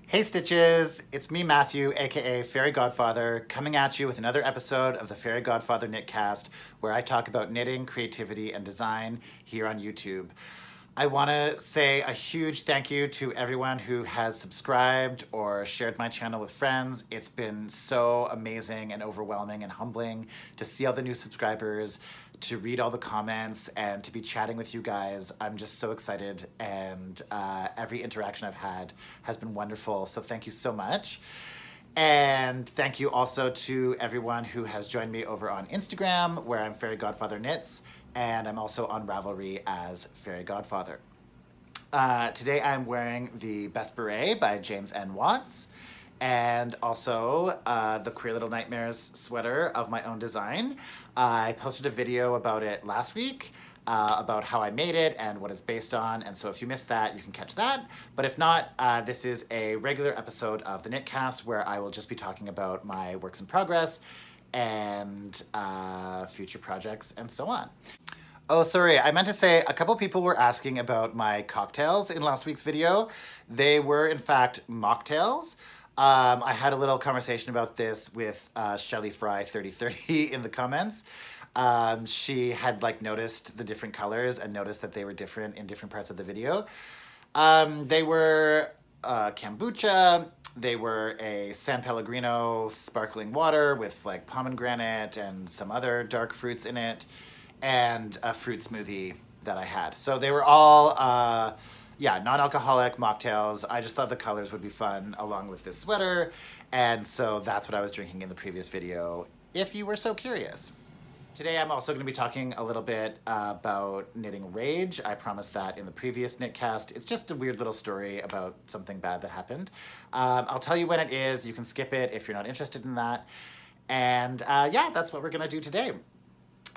Hey Stitches, it's me Matthew, aka Fairy Godfather, coming at you with another episode of the Fairy Godfather Knitcast, where I talk about knitting, creativity, and design here on YouTube. I want to say a huge thank you to everyone who has subscribed or shared my channel with friends. It's been so amazing and overwhelming and humbling to see all the new subscribers, to read all the comments, and to be chatting with you guys. I'm just so excited, and every interaction I've had has been wonderful. So thank you so much. And thank you also to everyone who has joined me over on Instagram, where I'm Fairy Godfather Knits, and I'm also on Ravelry as Fairy Godfather. Today I'm wearing the Best Beret by James N. Watts, and also the Queer Little Nightmares sweater of my own design. I posted a video about it last week, about how I made it and what it's based on, and so if you missed that, you can catch that. But if not, this is a regular episode of the Knitcast where I will just be talking about my works in progress and future projects and so on. Oh, sorry, I meant to say a couple people were asking about my cocktails in last week's video. They were, in fact, mocktails. I had a little conversation about this with Shelly Fry 3030 in the comments. She had noticed the different colors and noticed that they were different in different parts of the video. They were kombucha. They were a San Pellegrino sparkling water with pomegranate and some other dark fruits in it, and a fruit smoothie that I had. So they were all, non-alcoholic mocktails. I just thought the colors would be fun along with this sweater, and so that's what I was drinking in the previous video, if you were so curious. Today I'm also going to be talking a little bit about knitting rage. I promised that in the previous Knitcast. It's just a weird little story about something bad that happened. I'll tell you when it is. You can skip it if you're not interested in that. And that's what we're going to do today.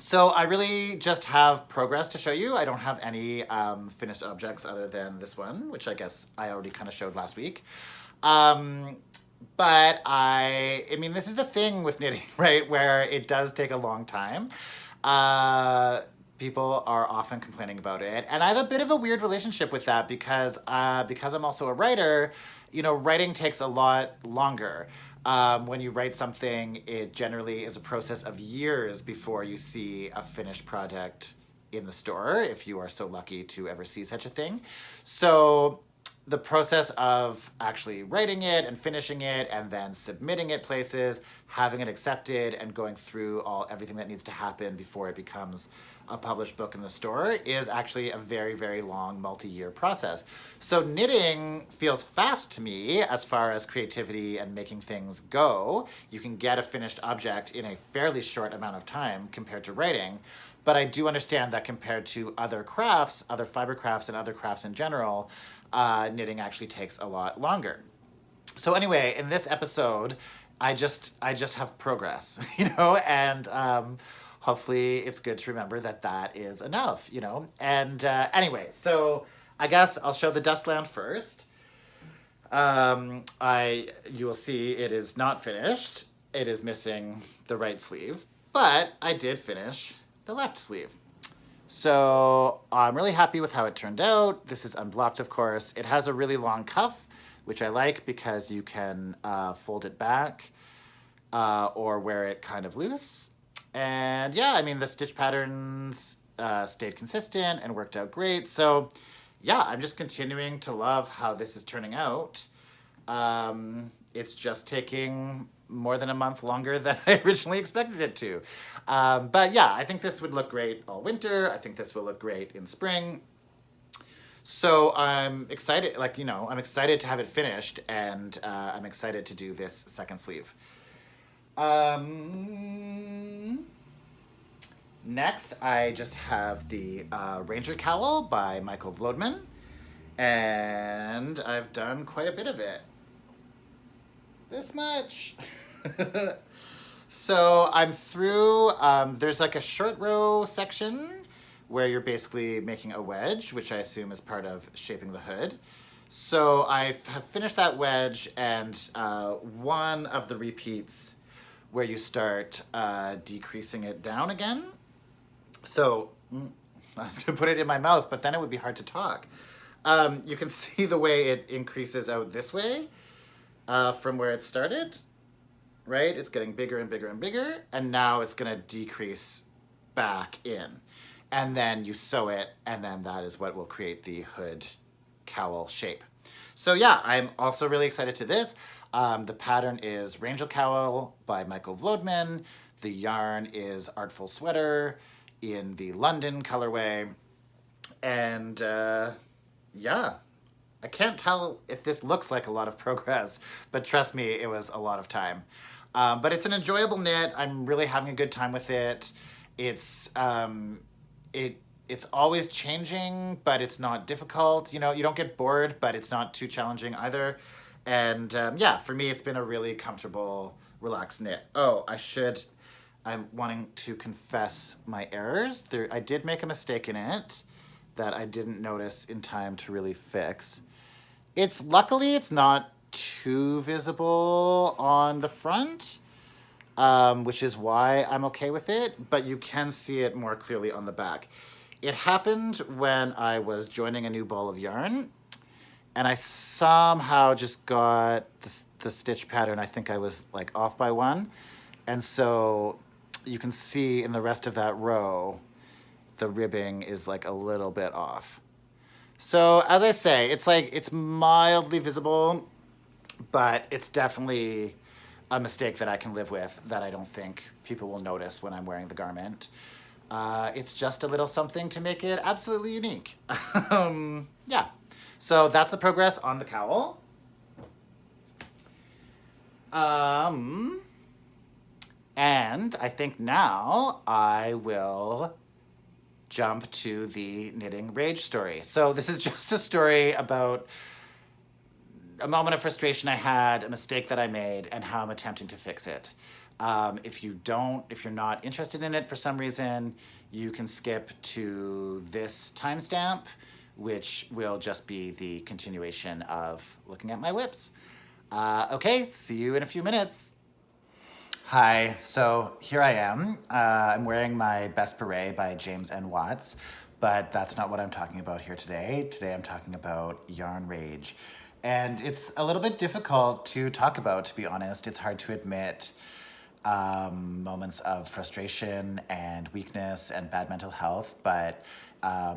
So I really just have progress to show you. I don't have any finished objects other than this one, which I guess I already kind of showed last week. But I mean, this is the thing with knitting, right? Where it does take a long time. People are often complaining about it. And I have a bit of a weird relationship with that because I'm also a writer. Writing takes a lot longer. When you write something, it generally is a process of years before you see a finished project in the store, if you are so lucky to ever see such a thing. So the process of actually writing it and finishing it and then submitting it places, having it accepted, and going through everything that needs to happen before it becomes a published book in the store is actually a very, very long multi-year process. So knitting feels fast to me as far as creativity and making things go. You can get a finished object in a fairly short amount of time compared to writing. But I do understand that compared to other crafts, other fiber crafts and other crafts in general, knitting actually takes a lot longer. So anyway, in this episode, I just have progress, and hopefully it's good to remember that is enough, And anyway, so I guess I'll show the Dustland first. You will see it is not finished. It is missing the right sleeve, but I did finish the left sleeve. So I'm really happy with how it turned out. This is unblocked, of course. It has a really long cuff, which I like because you can fold it back or wear it kind of loose. And yeah, I mean, the stitch patterns stayed consistent and worked out great. So yeah, I'm just continuing to love how this is turning out. It's just taking more than a month longer than I originally expected it to. But yeah, I think this would look great all winter. I think this will look great in spring. So I'm excited, I'm excited to have it finished, and I'm excited to do this second sleeve. Next, I just have the Ranger Cowl by Michael Vlodman, and I've done quite a bit of it. This much. So I'm through, there's a short row section where you're basically making a wedge, which I assume is part of shaping the hood. So I have finished that wedge, and one of the repeats where you start decreasing it down again. So I was gonna put it in my mouth, but then it would be hard to talk. You can see the way it increases out this way. from where it started, right? It's getting bigger and bigger and bigger, and now it's gonna decrease back in. And then you sew it, and then that is what will create the hood cowl shape. So yeah, I'm also really excited to this. The pattern is Rangel Cowl by Michael Vlodman. The yarn is Artful Sweater in the London colorway. And yeah, I can't tell if this looks like a lot of progress, but trust me, it was a lot of time. But it's an enjoyable knit. I'm really having a good time with it. It's it's always changing, but it's not difficult. You know, you don't get bored, but it's not too challenging either. And yeah, for me, it's been a really comfortable, relaxed knit. Oh, I'm wanting to confess my errors. I did make a mistake in it that I didn't notice in time to really fix. Luckily, it's not too visible on the front, which is why I'm okay with it, but you can see it more clearly on the back. It happened when I was joining a new ball of yarn, and I somehow just got the stitch pattern. I think I was like off by one. And so you can see in the rest of that row, the ribbing is like a little bit off. So as I say, it's mildly visible, but it's definitely a mistake that I can live with, that I don't think people will notice when I'm wearing the garment. It's just a little something to make it absolutely unique. Yeah. So that's the progress on the cowl. And I think now I will jump to the knitting rage story. So this is just a story about a moment of frustration I had, a mistake that I made, and how I'm attempting to fix it. If you're not interested in it for some reason, you can skip to this timestamp, which will just be the continuation of looking at my whips. Okay, see you in a few minutes. Hi, so here I am. I'm wearing my Best Beret by James N. Watts, but that's not what I'm talking about here today. Today I'm talking about yarn rage. And it's a little bit difficult to talk about, to be honest. It's hard to admit moments of frustration and weakness and bad mental health, but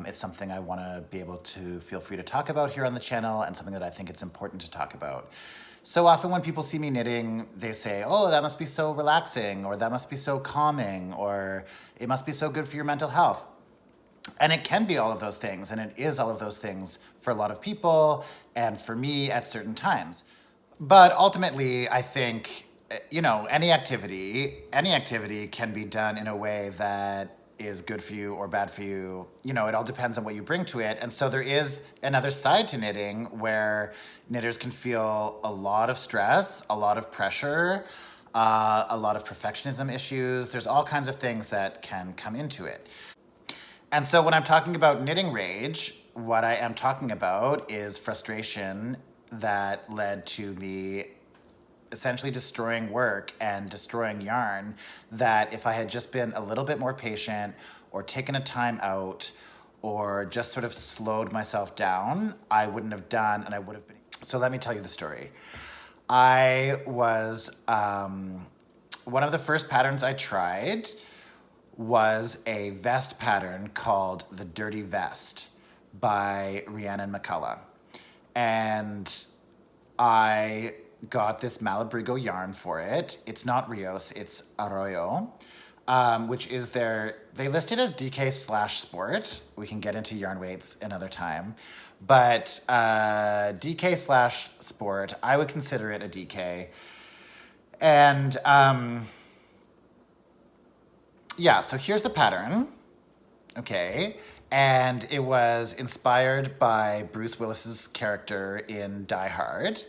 it's something I want to be able to feel free to talk about here on the channel, and something that I think it's important to talk about. So often when people see me knitting, they say, oh, that must be so relaxing, or that must be so calming, or it must be so good for your mental health. And it can be all of those things, and it is all of those things for a lot of people, and for me at certain times. But ultimately, I think, any activity can be done in a way that is good for you or bad for you. It all depends on what you bring to it. And so there is another side to knitting where knitters can feel a lot of stress, a lot of pressure, a lot of perfectionism issues. There's all kinds of things that can come into it. And so when I'm talking about knitting rage, what I am talking about is frustration that led to me essentially destroying work and destroying yarn, that if I had just been a little bit more patient, or taken a time out, or just sort of slowed myself down, I wouldn't have done, and I would have been. So let me tell you the story. I was, one of the first patterns I tried was a vest pattern called The Dirty Vest by Rhiannon McCullough. And I got this Malabrigo yarn for it. It's not Rios, it's Arroyo, which is they list it as DK/sport. We can get into yarn weights another time. But DK/sport, I would consider it a DK. And yeah, so here's the pattern, okay? And it was inspired by Bruce Willis's character in Die Hard.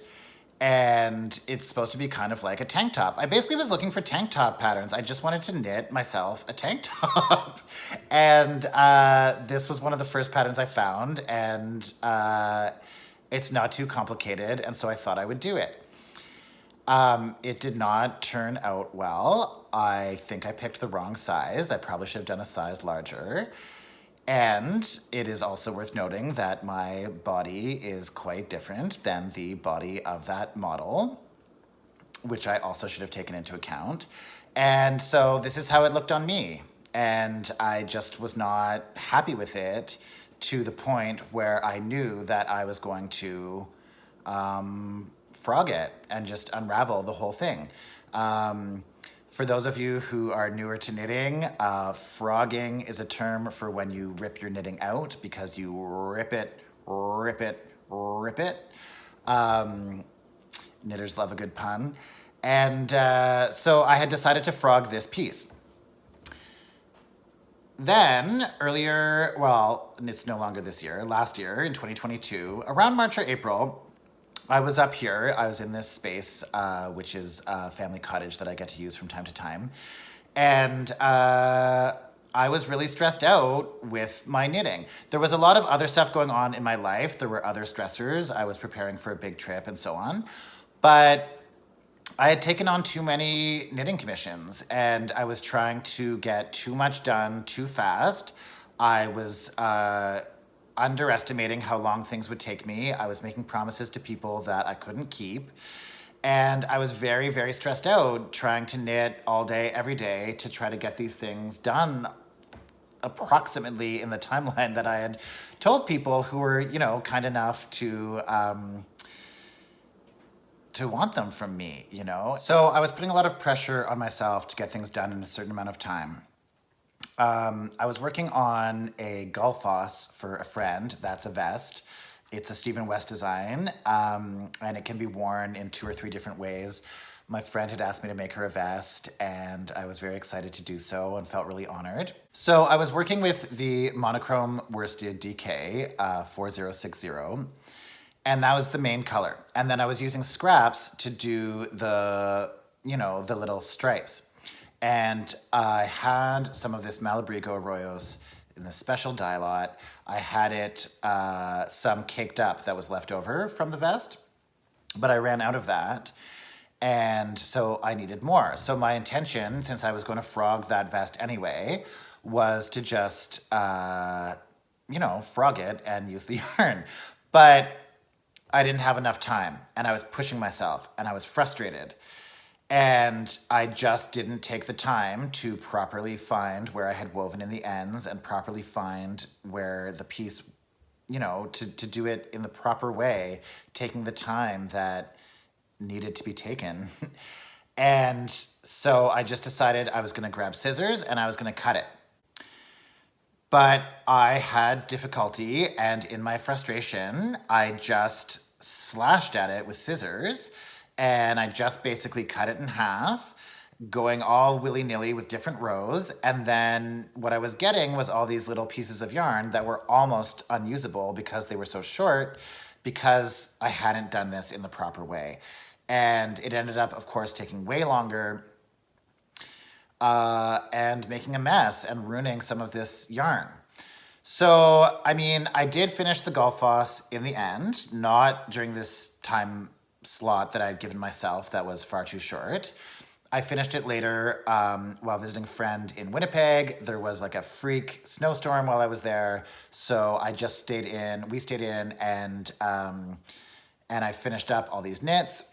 And it's supposed to be kind of like a tank top. I basically was looking for tank top patterns. I just wanted to knit myself a tank top. And this was one of the first patterns I found, and it's not too complicated, and so I thought I would do it. It did not turn out well. I think I picked the wrong size. I probably should have done a size larger. And it is also worth noting that my body is quite different than the body of that model. which I also should have taken into account. And so this is how it looked on me. And I just was not happy with it, to the point where I knew that I was going to frog it and just unravel the whole thing. For those of you who are newer to knitting, frogging is a term for when you rip your knitting out, because you rip it, rip it, rip it. Knitters love a good pun. And so I had decided to frog this piece. Then earlier, well, it's no longer this year, last year in 2022, around March or April, I was up here. I was in this space, which is a family cottage that I get to use from time to time. And I was really stressed out with my knitting. There was a lot of other stuff going on in my life. There were other stressors. I was preparing for a big trip and so on. But I had taken on too many knitting commissions, and I was trying to get too much done too fast. I was underestimating how long things would take me. I was making promises to people that I couldn't keep. And I was very, very stressed out trying to knit all day, every day, to try to get these things done approximately in the timeline that I had told people who were, you know, kind enough to want them from me, you know? So I was putting a lot of pressure on myself to get things done in a certain amount of time. I was working on a Golfos for a friend. That's a vest. It's a Stephen West design, and it can be worn in 2 or 3 different ways. My friend had asked me to make her a vest, and I was very excited to do so and felt really honored. So I was working with the monochrome worsted DK 4060, and that was the main color. And then I was using scraps to do the, you know, the little stripes. And I had some of this Malabrigo Arroyos in this special dye lot. I had it some caked up that was left over from the vest, but I ran out of that. And so I needed more. So my intention, since I was going to frog that vest anyway, was to just, you know, frog it and use the yarn. But I didn't have enough time, and I was pushing myself, and I was frustrated. And I just didn't take the time to properly find where I had woven in the ends and properly find where the piece, you know, to do it in the proper way, taking the time that needed to be taken. And so I just decided I was going to grab scissors and I was going to cut it. But I had difficulty, and in my frustration, I just slashed at it with scissors, and I just basically cut it in half, going all willy-nilly with different rows. And then what I was getting was all these little pieces of yarn that were almost unusable because they were so short, because I hadn't done this in the proper way. And it ended up, of course, taking way longer and making a mess and ruining some of this yarn. So, I mean, I did finish the Golfos in the end, not during this time slot that I'd given myself that was far too short. I finished it later while visiting a friend in Winnipeg. There was like a freak snowstorm while I was there, so I just stayed in. We stayed in, and I finished up all these knits.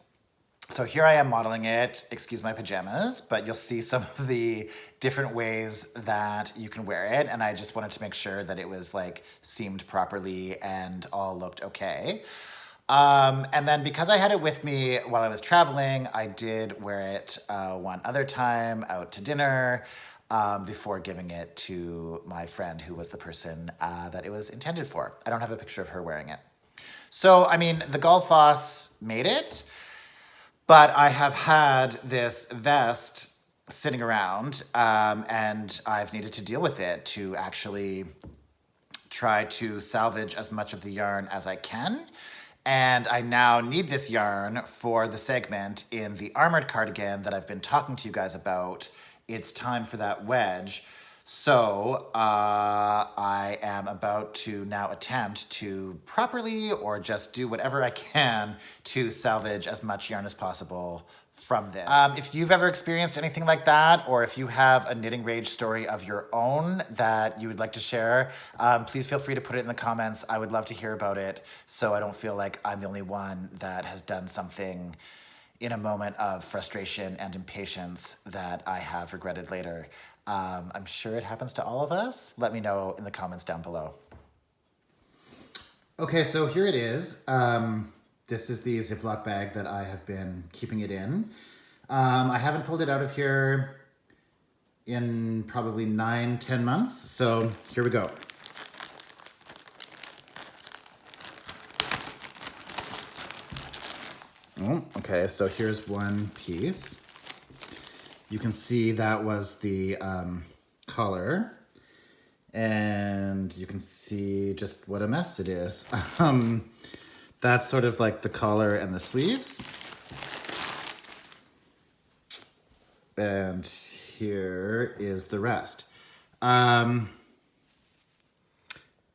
So here I am modeling it. Excuse my pajamas, but you'll see some of the different ways that you can wear it, and I just wanted to make sure that it was like seamed properly and all looked okay. And then because I had it with me while I was traveling, I did wear it one other time out to dinner before giving it to my friend who was the person that it was intended for. I don't have a picture of her wearing it. So, I mean, the Golfos made it, but I have had this vest sitting around and I've needed to deal with it to actually try to salvage as much of the yarn as I can. And I now need this yarn for the segment in the armored cardigan that I've been talking to you guys about. It's time for that wedge. So I am about to now attempt to properly, or just do whatever I can to salvage as much yarn as possible from this. If you've ever experienced anything like that, or if you have a knitting rage story of your own that you would like to share, please feel free to put it in the comments. I would love to hear about it, so I don't feel like I'm the only one that has done something in a moment of frustration and impatience that I have regretted later. I'm sure it happens to all of us. Let me know in the comments down below. Okay, so here it is. This is the Ziploc bag that I have been keeping it in. I haven't pulled it out of here in probably 9-10 months. So here we go. Oh, okay, so here's one piece. You can see that was the collar. And you can see just what a mess it is. That's sort of like the collar and the sleeves. And here is the rest.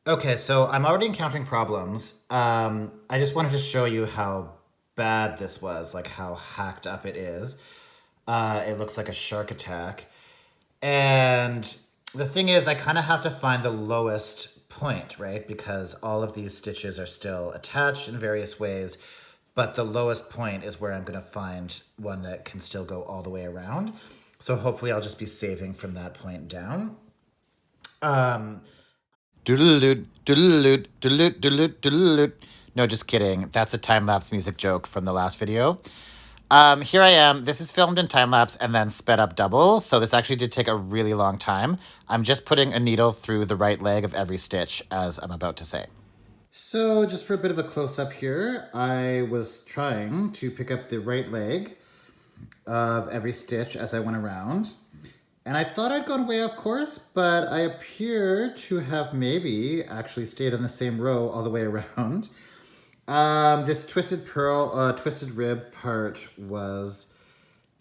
Okay, so I'm already encountering problems. I just wanted to show you how bad this was, like how hacked up it is. It looks like a shark attack. And the thing is, I kind of have to find the lowest point, right? Because all of these stitches are still attached in various ways, but the lowest point is where I'm going to find one that can still go all the way around. So hopefully I'll just be saving from that point down. No, just kidding. That's a time-lapse music joke from the last video. Here I am. This is filmed in time-lapse and then sped up double, so this actually did take a really long time. I'm just putting a needle through the right leg of every stitch, as I'm about to say. So just for a bit of a close-up here, I was trying to pick up the right leg of every stitch as I went around. And I thought I'd gone way off course, but I appear to have maybe actually stayed on the same row all the way around. This twisted rib part was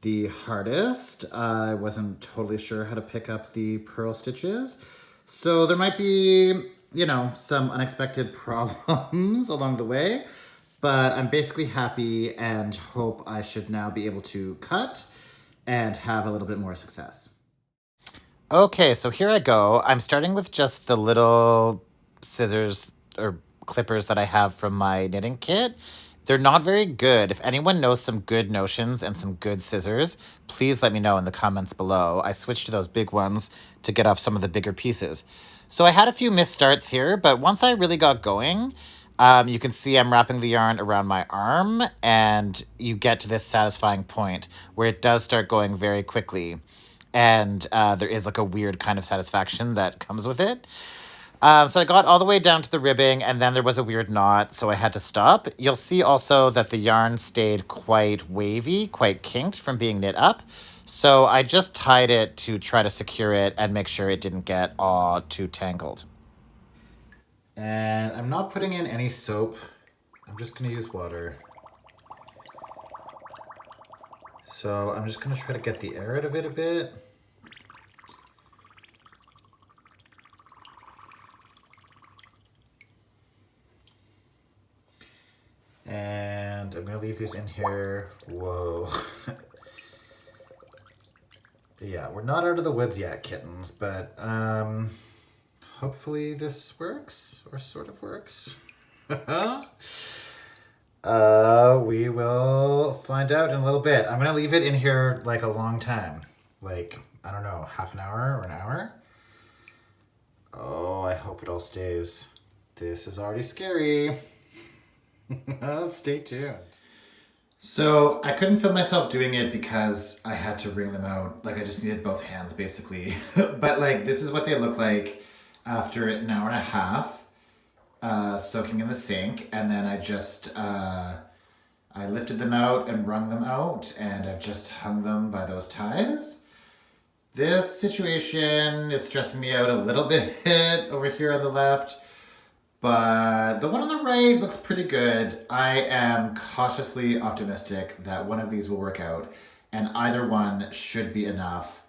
the hardest. I wasn't totally sure how to pick up the purl stitches. So there might be, you know, some unexpected problems along the way, but I'm basically happy and hope I should now be able to cut and have a little bit more success. Okay, so here I go. I'm starting with just the little scissors or clippers that I have from my knitting kit. They're not very good. If anyone knows some good notions and some good scissors, please let me know in the comments below. I switched to those big ones to get off some of the bigger pieces. So I had a few misstarts here, but once I really got going, you can see I'm wrapping the yarn around my arm, and you get to this satisfying point where it does start going very quickly. And there is like a weird kind of satisfaction that comes with it. So I got all the way down to the ribbing, and then there was a weird knot, so I had to stop. You'll see also that the yarn stayed quite wavy, quite kinked from being knit up. So I just tied it to try to secure it and make sure it didn't get all too tangled. And I'm not putting in any soap. I'm just going to use water. So I'm just going to try to get the air out of it a bit. And I'm going to leave these in here. Whoa. Yeah, we're not out of the woods yet, kittens, but hopefully this works, or sort of works. We will find out in a little bit. I'm going to leave it in here like a long time. Like, I don't know, half an hour or an hour? Oh, I hope it all stays. This is already scary. Stay tuned. So I couldn't film myself doing it because I had to wring them out. Like I just needed both hands basically. But like this is what they look like after an hour and a half soaking in the sink. And then I just, I lifted them out and wrung them out, and I've just hung them by those ties. This situation is stressing me out a little bit over here on the left. But the one on the right looks pretty good. I am cautiously optimistic that one of these will work out, and either one should be enough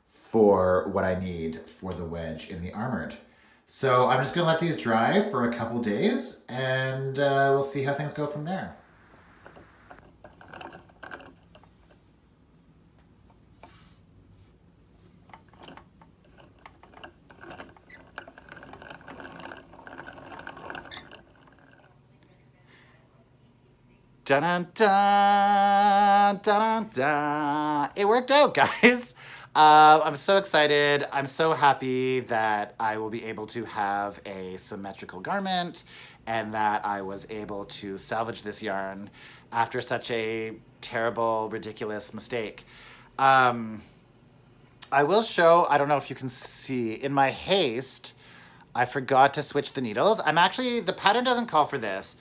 for what I need for the wedge in the armored. So I'm just gonna let these dry for a couple days, and we'll see how things go from there. Dun-dun-dun, dun-dun-dun. It worked out, guys. I'm so excited. I'm so happy that I will be able to have a symmetrical garment and that I was able to salvage this yarn after such a terrible, ridiculous mistake. I will show, I don't know if you can see, in my haste, I forgot to switch the needles. The pattern doesn't call for this,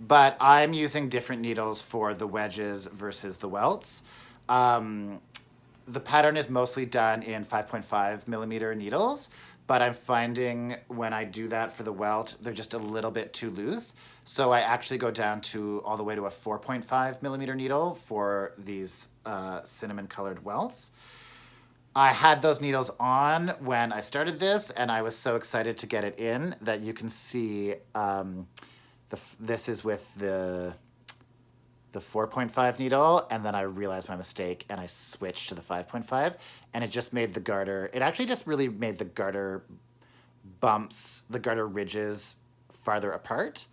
but I'm using different needles for the wedges versus the welts. The pattern is mostly done in 5.5 millimeter needles, but I'm finding when I do that for the welt, they're just a little bit too loose. So I actually go down to all the way to a 4.5 millimeter needle for these cinnamon colored welts. I had those needles on when I started this, and I was so excited to get it in that you can see this is with the 4.5 needle, and then I realized my mistake, and I switched to the 5.5, and it just made the garter, it actually just really made the garter bumps, the garter ridges farther apart.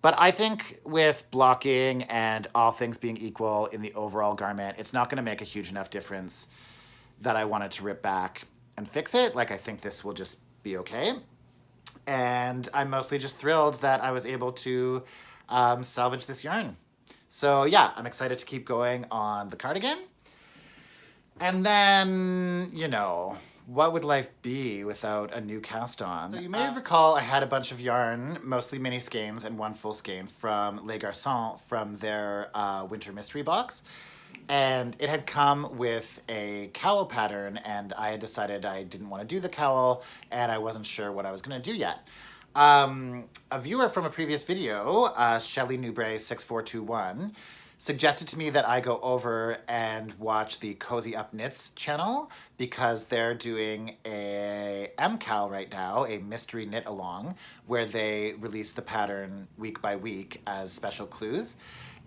But I think with blocking and all things being equal in the overall garment, it's not going to make a huge enough difference that I wanted to rip back and fix it. Like, I think this will just be okay. And I'm mostly just thrilled that I was able to salvage this yarn. So yeah, I'm excited to keep going on the cardigan. And then, you know, what would life be without a new cast on? So you may recall I had a bunch of yarn, mostly mini skeins and one full skein from Les Garçons from their winter mystery box. And it had come with a cowl pattern, and I had decided I didn't want to do the cowl, and I wasn't sure what I was going to do yet. A viewer from a previous video, Shelly Newbray 6421, suggested to me that I go over and watch the Cozy Up Knits channel because they're doing a M-cowl right now, a mystery knit along, where they release the pattern week by week as special clues.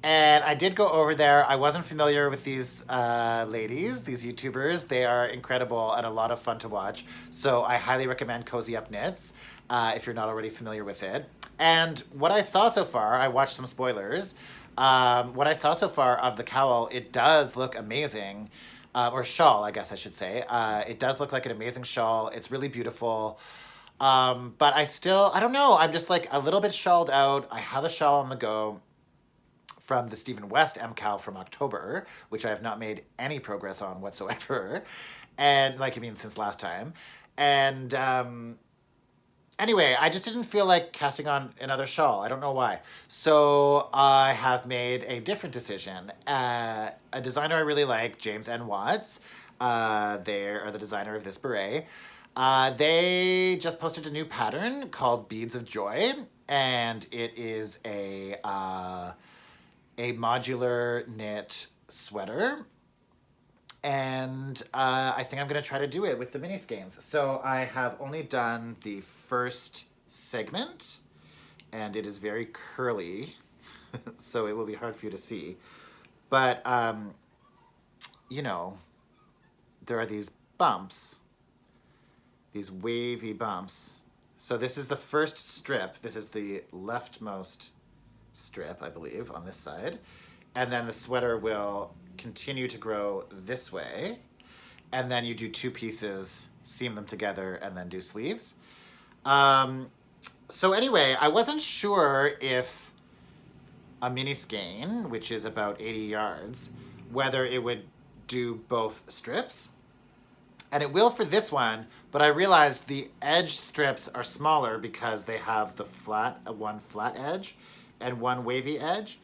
And I did go over there. I wasn't familiar with these ladies, these YouTubers. They are incredible and a lot of fun to watch. So I highly recommend Cozy Up Knits if you're not already familiar with it. And what I saw so far, I watched some spoilers. What I saw so far of the cowl, it does look amazing. Or shawl, I guess I should say. It does look like an amazing shawl. It's really beautiful. But I don't know. I'm just like a little bit shawled out. I have a shawl on the go from the Stephen West M-cowl from October, which I have not made any progress on whatsoever. And since last time. And anyway, I just didn't feel like casting on another shawl. I don't know why. So I have made a different decision. A designer I really like, James N. Watts, they are the designer of this beret. They just posted a new pattern called Beads of Joy, and it is a modular knit sweater. And I think I'm going to try to do it with the mini skeins. So I have only done the first segment, and it is very curly, so it will be hard for you to see. But, you know, there are these bumps, these wavy bumps. So this is the first strip. This is the leftmost strip, I believe, on this side. And then the sweater will continue to grow this way. And then you do two pieces, seam them together, and then do sleeves. So anyway, I wasn't sure if a mini skein, which is about 80 yards, whether it would do both strips. And it will for this one, but I realized the edge strips are smaller because they have the one flat edge and one wavy edge.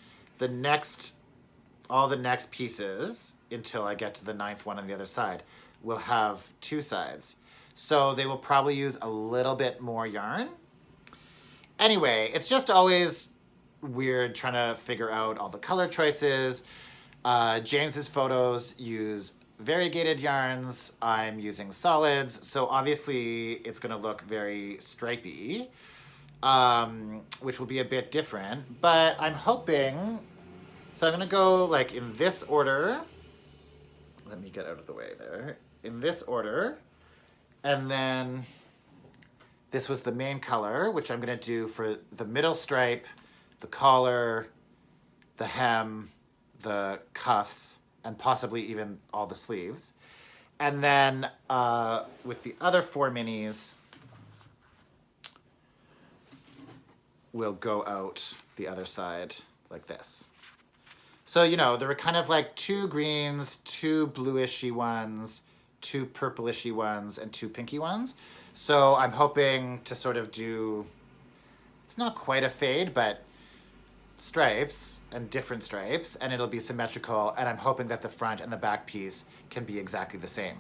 All the next pieces, until I get to the 9th one on the other side, will have two sides. So they will probably use a little bit more yarn. Anyway, it's just always weird trying to figure out all the color choices. James's photos use variegated yarns. I'm using solids. So obviously it's going to look very stripy, which will be a bit different. But I'm hoping... So I'm going to go like in this order. Let me get out of the way there. In this order. And then this was the main color, which I'm going to do for the middle stripe, the collar, the hem, the cuffs, and possibly even all the sleeves. And then with the other 4 minis, we'll go out the other side like this. So, you know, there were kind of like 2 greens, 2 bluishy ones, 2 purplishy ones, and 2 pinky ones. So I'm hoping to sort of do, it's not quite a fade, but stripes and different stripes, and it'll be symmetrical, and I'm hoping that the front and the back piece can be exactly the same.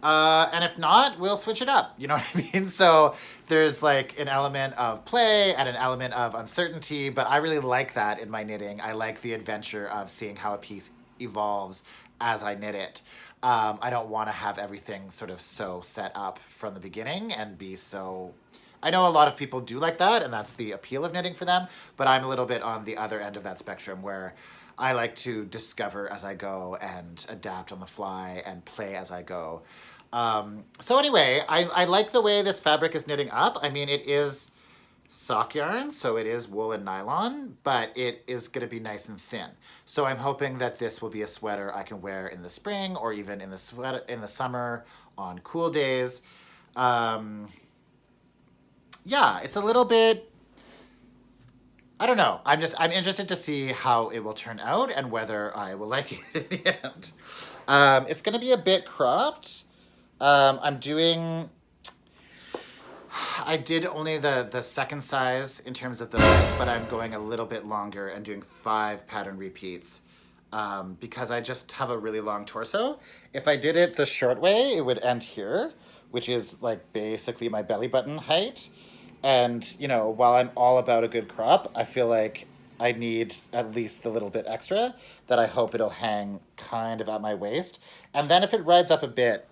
And if not, we'll switch it up. You know what I mean? So there's like an element of play and an element of uncertainty, but I really like that in my knitting. I like the adventure of seeing how a piece evolves as I knit it. I don't want to have everything sort of so set up from the beginning and be so... I know a lot of people do like that, and that's the appeal of knitting for them, but I'm a little bit on the other end of that spectrum where I like to discover as I go and adapt on the fly and play as I go. So anyway, I like the way this fabric is knitting up. I mean, it is sock yarn, so it is wool and nylon, but it is going to be nice and thin. So I'm hoping that this will be a sweater I can wear in the spring or even in the summer on cool days. Yeah, it's a little bit, I don't know. I'm interested to see how it will turn out and whether I will like it in the end. It's going to be a bit cropped. I did only the second size in terms of the length, but I'm going a little bit longer and doing 5 pattern repeats because I just have a really long torso. If I did it the short way, it would end here, which is like basically my belly button height. And, you know, while I'm all about a good crop, I feel like I need at least the little bit extra that I hope it'll hang kind of at my waist. And then if it rides up a bit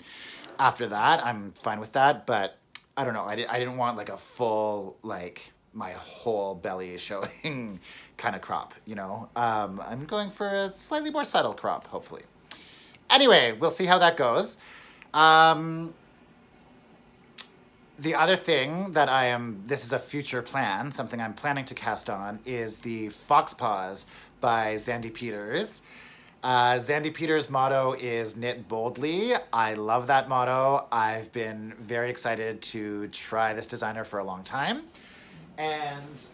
after that, I'm fine with that. But I don't know. I didn't want like a full, like my whole belly showing kind of crop, you know. I'm going for a slightly more subtle crop, hopefully. Anyway, we'll see how that goes. The other thing that this is a future plan, something I'm planning to cast on, is the Fox Paws by Zandy Peters. Zandy Peters' motto is knit boldly. I love that motto. I've been very excited to try this designer for a long time. And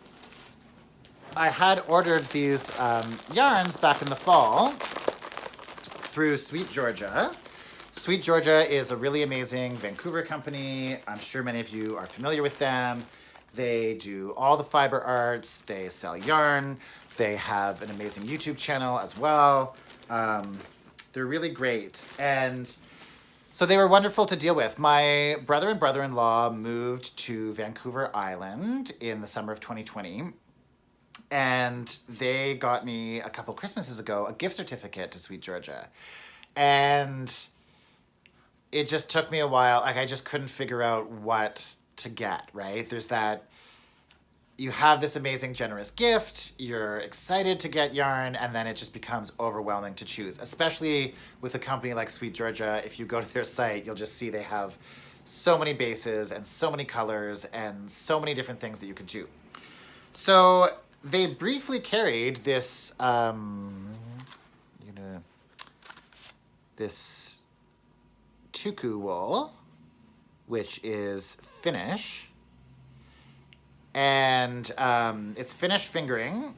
I had ordered these yarns back in the fall through Sweet Georgia. Sweet Georgia is a really amazing Vancouver company. I'm sure many of you are familiar with them. They do all the fiber arts. They sell yarn. They have an amazing YouTube channel as well. They're really great. And so they were wonderful to deal with. My brother and brother-in-law moved to Vancouver Island in the summer of 2020. And they got me a couple Christmases ago a gift certificate to Sweet Georgia. And it just took me a while. Like, I just couldn't figure out what to get, right? There's that, you have this amazing, generous gift, you're excited to get yarn, and then it just becomes overwhelming to choose, especially with a company like Sweet Georgia. If you go to their site, you'll just see they have so many bases and so many colors and so many different things that you could do. So they briefly carried this, this tuku wool, which is Finnish, and it's Finnish fingering,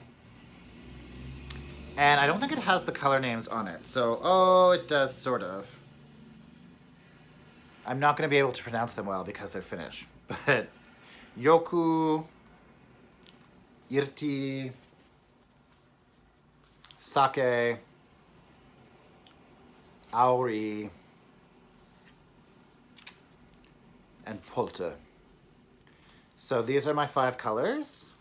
and I don't think it has the color names on it. So, oh, it does sort of. I'm not going to be able to pronounce them well because they're Finnish, but Joku, Irti, Sake, Auri, and Pulte. So these are my 5 colors,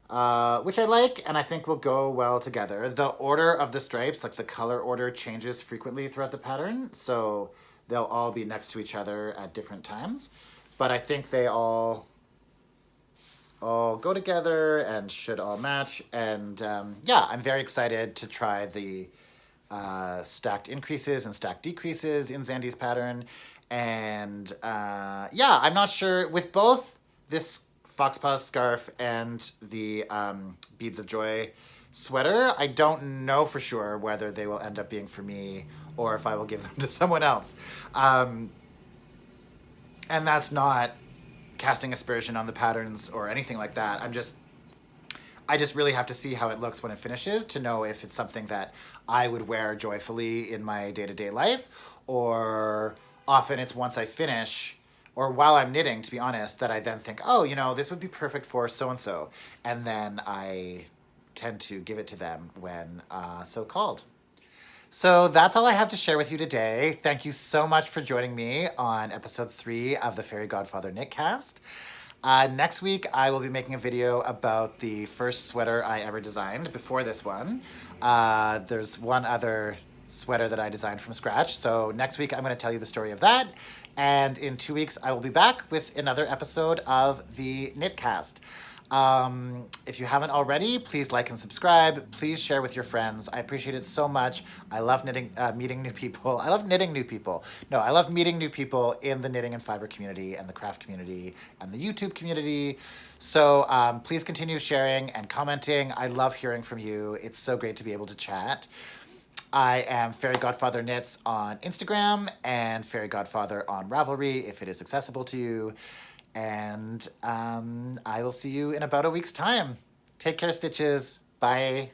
which I like and I think will go well together. The order of the stripes, like the color order, changes frequently throughout the pattern, so they'll all be next to each other at different times. But I think they all go together and should all match. And yeah, I'm very excited to try the stacked increases and stacked decreases in Zandy's pattern. And yeah, I'm not sure, with both this Foxpaw scarf and the Beads of Joy sweater. I don't know for sure whether they will end up being for me or if I will give them to someone else. And that's not casting aspersion on the patterns or anything like that. I just really have to see how it looks when it finishes to know if it's something that I would wear joyfully in my day-to-day life, or often it's once I finish or while I'm knitting, to be honest, that I then think, oh, you know, this would be perfect for so-and-so. And then I tend to give it to them when so called. So that's all I have to share with you today. Thank you so much for joining me on episode 3 of the Fairy Godfather Knitcast. Next week, I will be making a video about the first sweater I ever designed before this one. There's one other sweater that I designed from scratch. So next week, I'm going to tell you the story of that. And in 2 weeks, I will be back with another episode of the Knitcast. If you haven't already, please like and subscribe. Please share with your friends. I appreciate it so much. I love meeting new people. I love knitting new people. No, I love meeting new people in the knitting and fiber community and the craft community and the YouTube community. So please continue sharing and commenting. I love hearing from you. It's so great to be able to chat. I am Fairy Godfather Knits on Instagram and Fairy Godfather on Ravelry if it is accessible to you. And I will see you in about a week's time. Take care, Stitches. Bye.